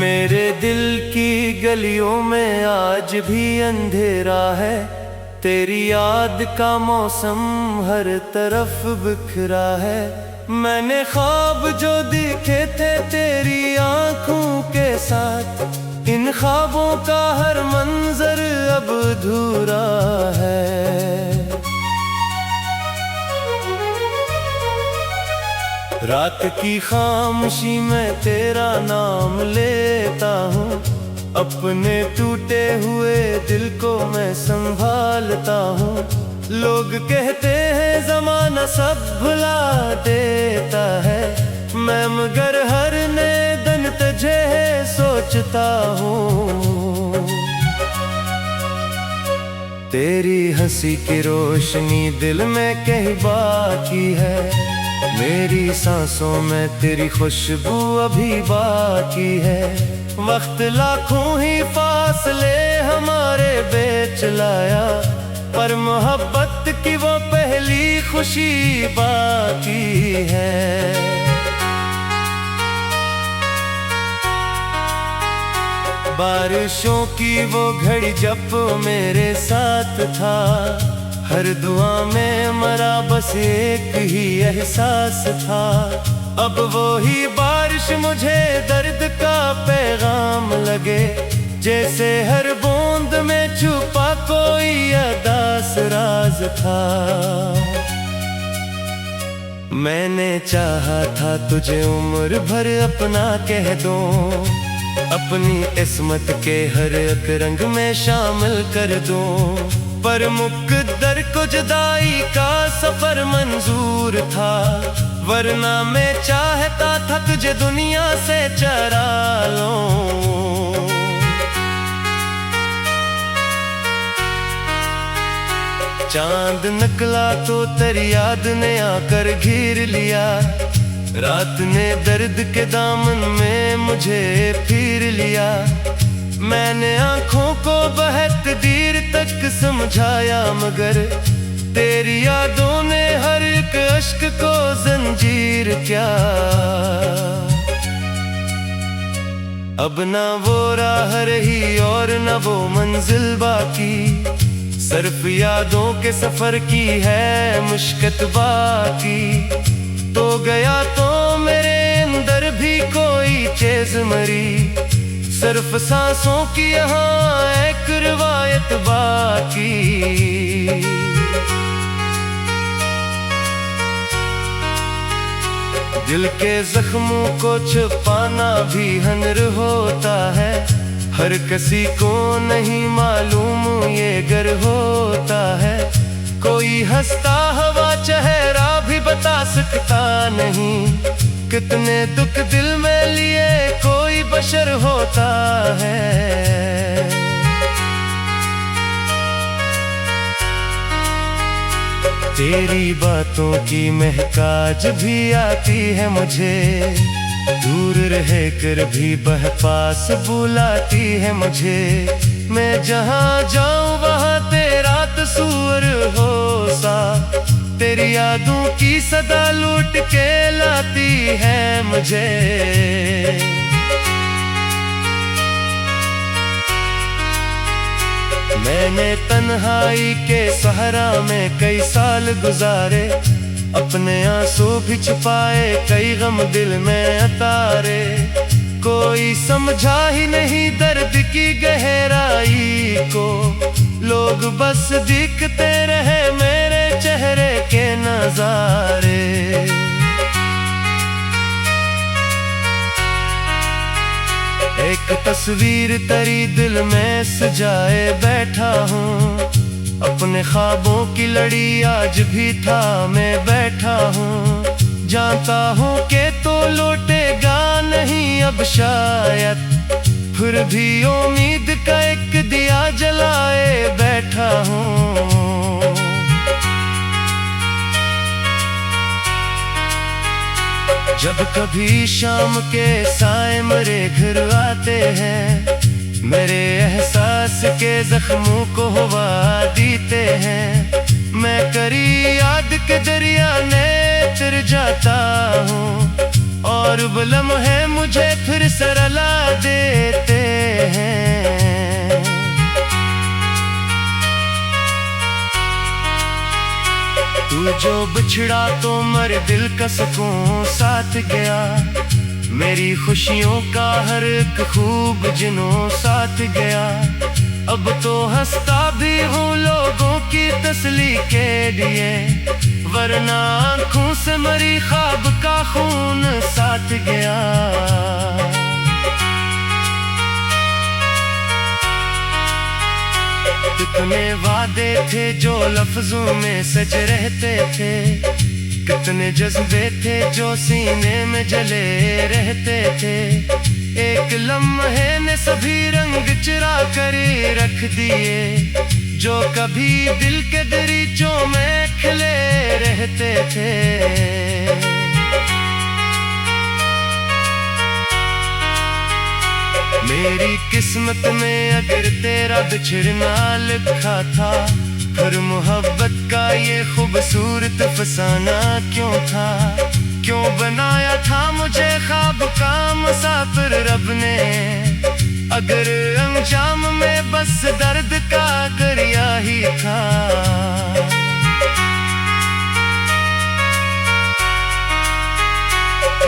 मेरे दिल की गलियों में आज भी अंधेरा है। तेरी याद का मौसम हर तरफ बिखरा है। मैंने ख्वाब जो देखे थे तेरी आंखों के साथ, इन ख्वाबों का हर मंजर अब अधूरा है। रात की खामोशी में तेरा नाम लेता हूँ, अपने टूटे हुए दिल को मैं संभालता हूँ। लोग कहते हैं ज़माना सब भुला देता है, मैं मगर हर नए दिन तुझे सोचता हूँ। तेरी हंसी की रोशनी दिल में कहीं बाकी है, मेरी सांसों में तेरी खुशबू अभी बाकी है। वक्त लाखों ही फासले हमारे बीच लाया, पर मोहब्बत की वो पहली खुशी बाकी है। बारिशों की वो घड़ी जब मेरे साथ था, हर दुआ में मरा बस एक ही एहसास था। अब वो ही बारिश मुझे दर्द का पैगाम लगे, जैसे हर बूंद में छुपा कोई अदास राज था। मैंने चाहा था तुझे उम्र भर अपना कह दूं, अपनी किस्मत के हर एक रंग में शामिल कर दूं, पर मुक़द्दर को जुदाई का सफर मंजूर था। वरना मैं चाहता था तुझे दुनिया से चरा लूं। चांद निकला तो तेरी याद ने आकर घेर लिया, रात ने दर्द के दामन में मुझे फिर लिया। मैंने आंखों को बहुत देर तक समझाया, मगर तेरी यादों ने हर एक अश्क को जंजीर क्या। अब ना वो राह रही और न वो मंजिल बाकी, सिर्फ यादों के सफर की है मुश्किल बाकी। तो गया तो मेरे अंदर भी कोई चीज मरी, सिर्फ सांसों की यहाँ एक रिवायत बाकी। दिल के जख्मों को छुपाना भी हुनर होता है, हर किसी को नहीं मालूम ये गर होता है। कोई हंसता हुआ चेहरा भी बता सकता नहीं, कितने दुख दिल में लिए कोई बशर होता है। तेरी बातों की महकाज भी आती है मुझे, दूर रहकर भी बह पास बुलाती है मुझे। मैं जहाँ जाऊँ वहाँ तेरा तस्वीर हो सा, तेरी यादों की सदा लूट के लाती है मुझे। मैंने तन्हाई के सहारा में कई साल गुजारे, अपने आंसू भी छुपाए कई गम दिल में अतारे। कोई समझा ही नहीं दर्द की गहराई को, लोग बस दिखते रहे मेरे चेहरे के नजारे। एक तस्वीर तेरी दिल में सजाए बैठा हूँ, अपने ख्वाबों की लड़ी आज भी था मैं बैठा हूँ। जानता हूँ कि तो लौटेगा नहीं अब शायद, फिर भी उम्मीद का एक दिया जलाए बैठा हूँ। जब कभी शाम के साए मेरे घर आते हैं, मेरे एहसास के जख्मों को हवा देते हैं। मैं करी याद के दरिया ने तर जाता हूँ, और वो लम्हे मुझे फिर से रुला देते हैं। तू जो बिछड़ा तो मर दिल का सुकून साथ गया, मेरी खुशियों का हर एक खूब जुनून साथ गया। अब तो हंसता भी हूँ लोगों की तसल्ली के लिए, वरना आँखों से मरी ख्वाब का खून साथ गया। कितने वादे थे जो लफ्जों में सच रहते थे, कितने जज्बे थे जो सीने में जले रहते थे। एक लम्हे ने सभी रंग चुरा कर रख दिए, जो कभी दिल के दरीचों में खिले रहते थे। मेरी किस्मत में अगर तेरा बिछड़ना लिखा था, फिर मोहब्बत का ये खूबसूरत फसाना क्यों था? क्यों बनाया था मुझे ख्वाब का मुसाफिर रब ने, अगर अंजाम में बस दर्द का दरिया ही था।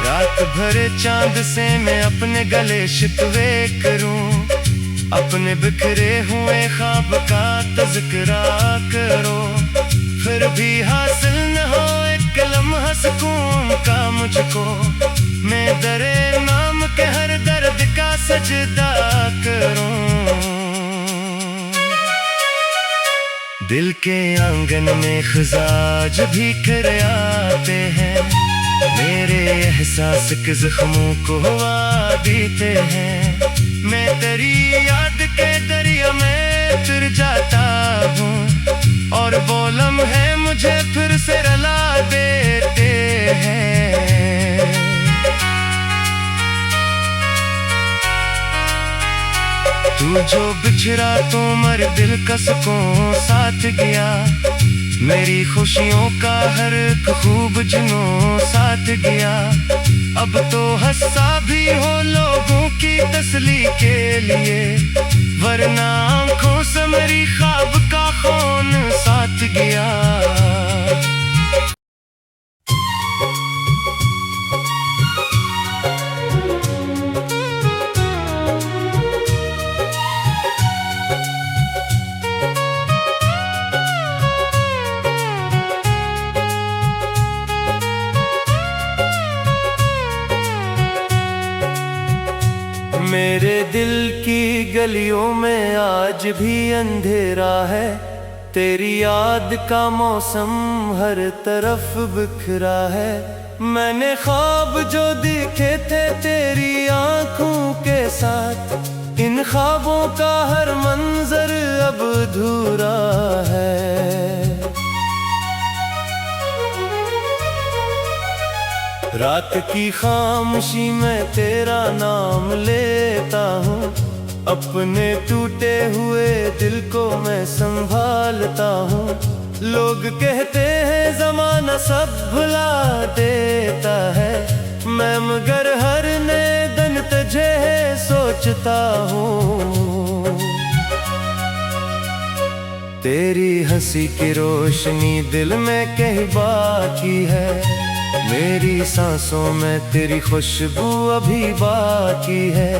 रात भर चांद से मैं अपने गले शिकवे करूं, अपने बिखरे हुए ख्वाब का तज़किरा करो। फिर भी हासिल न हो एक लम्हा सुकून का मुझको, मैं दरे नाम के हर दर्द का सजदा करूं। दिल के आंगन में खिज़ाज भी कर आते हैं, मेरे एहसास के जख्मों को हवा देते हैं। मैं तेरी याद के दरिया में फिर जाता हूँ, और वो लम्हे मुझे फिर से रुला देते हैं। तू जो बिछड़ा तो मर दिल का सुकून साथ गया, मेरी खुशियों का हर एक खूब जुनून साथ गया। अब तो हंसा भी हो लोगों की तसल्ली के लिए, वरना आँखों से मेरी ख्वाब का खून साथ गया। मेरे दिल की गलियों में आज भी अंधेरा है, तेरी याद का मौसम हर तरफ बिखरा है। मैंने ख्वाब जो देखे थे तेरी आंखों के साथ, इन ख्वाबों का हर मंजर अब अधूरा है। रात की खामोशी में तेरा नाम लेता हूँ, अपने टूटे हुए दिल को मैं संभालता हूँ। लोग कहते हैं ज़माना सब भुला देता है, मैं मगर हर नए दिन तुझे सोचता हूँ। तेरी हंसी की रोशनी दिल में कहीं बाकी है, मेरी सांसों में तेरी खुशबू अभी बाकी है।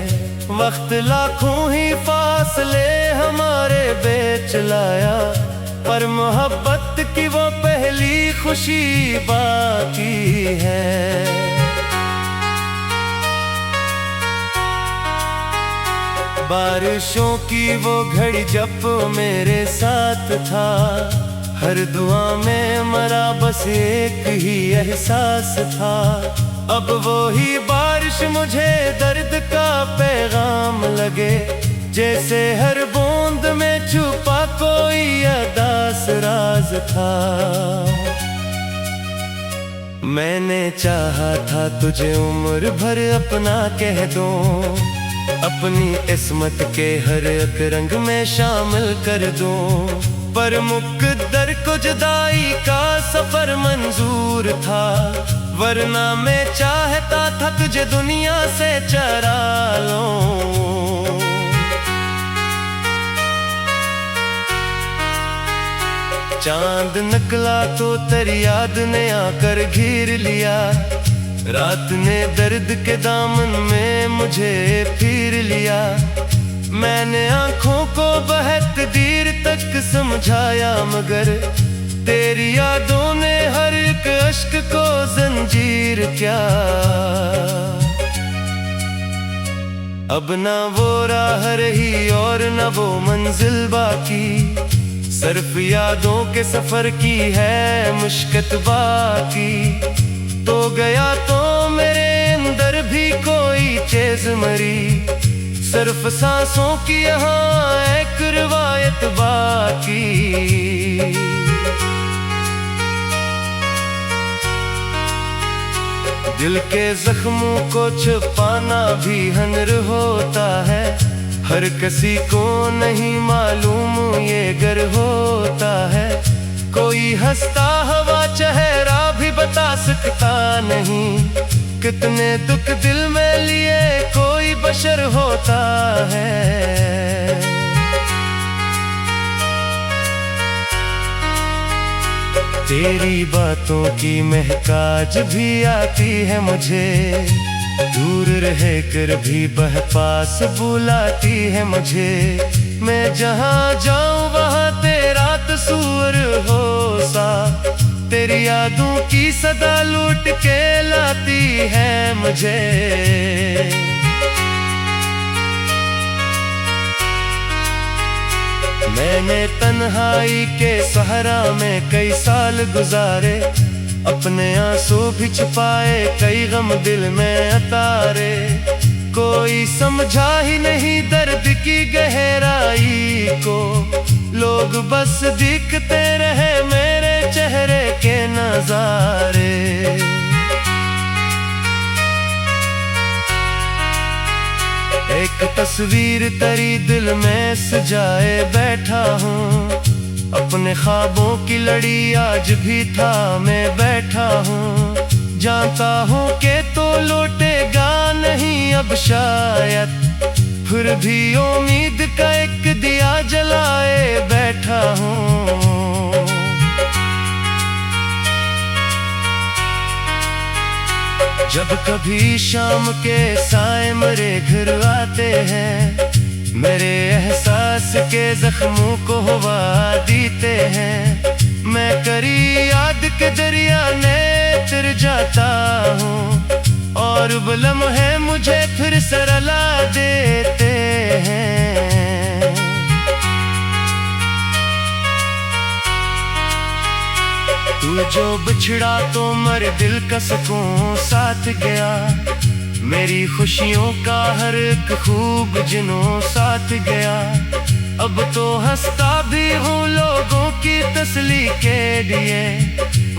वक्त लाखों ही फासले हमारे बीच लाया, पर मोहब्बत की वो पहली खुशी बाकी है। बारिशों की वो घड़ी जब मेरे साथ था, हर दुआ में मरा बस एक ही एहसास था। अब वो ही बारिश मुझे दर्द का पैगाम लगे, जैसे हर बूंद में छुपा कोई अदास राज था। मैंने चाहा था तुझे उम्र भर अपना कह दूं, अपनी किस्मत के हर एक रंग में शामिल कर दूं। पर मुकद्दर को जुदाई का सफर मंजूर था, वरना मैं चाहता था तुझे दुनिया से चरा लूं। चांद निकला तो तेरी याद ने आकर घेर लिया, रात ने दर्द के दामन में मुझे फिर लिया। मैंने आंखों को बहुत देर तक समझाया, मगर तेरी यादों ने हर एक अश्क को जंजीर क्या। अब ना वो राह रही और ना वो मंजिल बाकी, सिर्फ यादों के सफर की है मुश्किल बाकी। तो गया तो मेरे अंदर भी कोई चीज मरी, सिर्फ सांसों की यहाँ एक रिवायत बाकी। दिल के जख्मों को छुपाना भी हुनर होता है, हर किसी को नहीं मालूम ये गर होता है। कोई हंसता हुआ चेहरा भी बता सकता नहीं, कितने दुख दिल में लिए कोई बशर होता है। तेरी बातों की महकाज भी आती है मुझे, दूर रह कर भी वह पास बुलाती है मुझे। मैं जहाँ जाऊँ वहाँ तेरा तस्वीर हो सा, तेरी यादों की सदा लूट के लाती है मुझे। मैंने तन्हाई के सहारा में कई साल गुजारे, अपने आंसू भी छुपाए कई गम दिल में अतारे। कोई समझा ही नहीं दर्द की गहराई को, लोग बस दिखते रहे मेरे चेहरे के नजारे। एक तस्वीर तेरी दिल में सजाए बैठा हूँ, अपने ख्वाबों की लड़ी आज भी था मैं बैठा हूँ। जानता हूँ कि तो लौटेगा नहीं अब शायद, फिर भी उम्मीद का एक दिया जलाए बैठा हूँ। जब कभी शाम के साए मेरे घर आते हैं, मेरे एहसास के जख्मों को हवा देते हैं। मैं करी याद के दरिया में तर जाता हूँ, और वो लम्हे मुझे फिर सरला देते हैं। तू जो बिछड़ा तो मेरे दिल का सुकून साथ गया, मेरी खुशियों का हर एक खूब जिनों साथ गया। अब तो हंसता भी हूँ लोगों की तसली के लिए,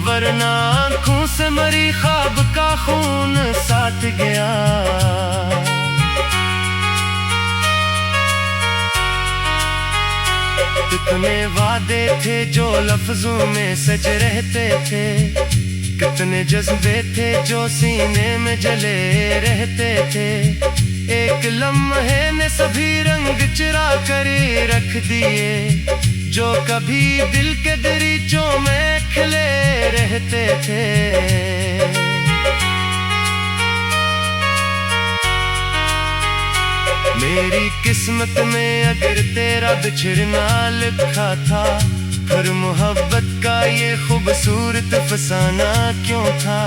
वरना आँखों से मरी ख्वाब का खून साथ गया। कितने वादे थे जो लफ्जों में सज रहते थे, कितने जज्बे थे जो सीने में जले रहते थे। एक लम्हे ने सभी रंग चुरा कर रख दिए, जो कभी दिल के दरीचों में खिले रहते थे। मेरी किस्मत में अगर तेरा बिछड़ना लिखा था, फिर मोहब्बत का ये खूबसूरत फसाना क्यों था।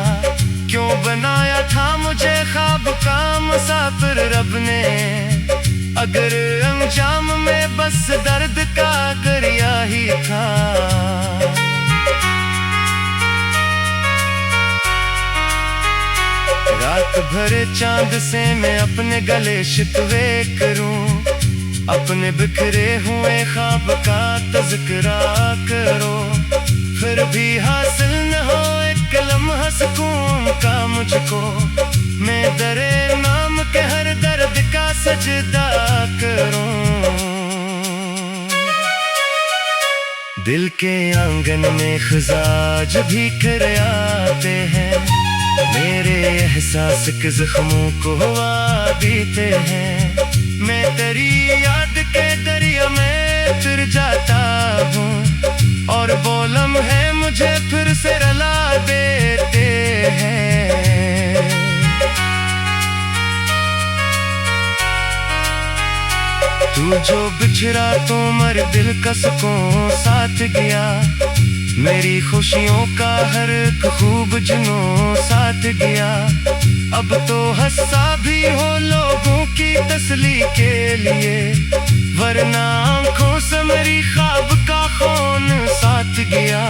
क्यों बनाया था मुझे ख्वाब का मुसाफिर रब ने, अगर अंजाम में बस दर्द का दरिया ही था। रात भर चांद से मैं अपने गले शिकवे करूं, अपने बिखरे हुए ख्वाब का तज़किरा करो। फिर भी हासिल न हो एक लम्हा सुकून का मुझको, मैं दरे नाम के हर दर्द का सजदा करूं। दिल के आंगन में खिजाज भी खिर आते हैं, मेरे एहसास के जख्मों को हवा देते हैं। मैं तेरी याद के दरिया में फिर जाता हूँ और बोलम है मुझे फिर से रुला देते हैं। तू जो बिछड़ा तो मर दिल का सुकून साथ गया, मेरी खुशियों का हर एक खूब जुनून साथ गया। अब तो हंसा भी हो लोगों की तसली के लिए, वरना आंखों से मेरी ख्वाब का खून साथ गया।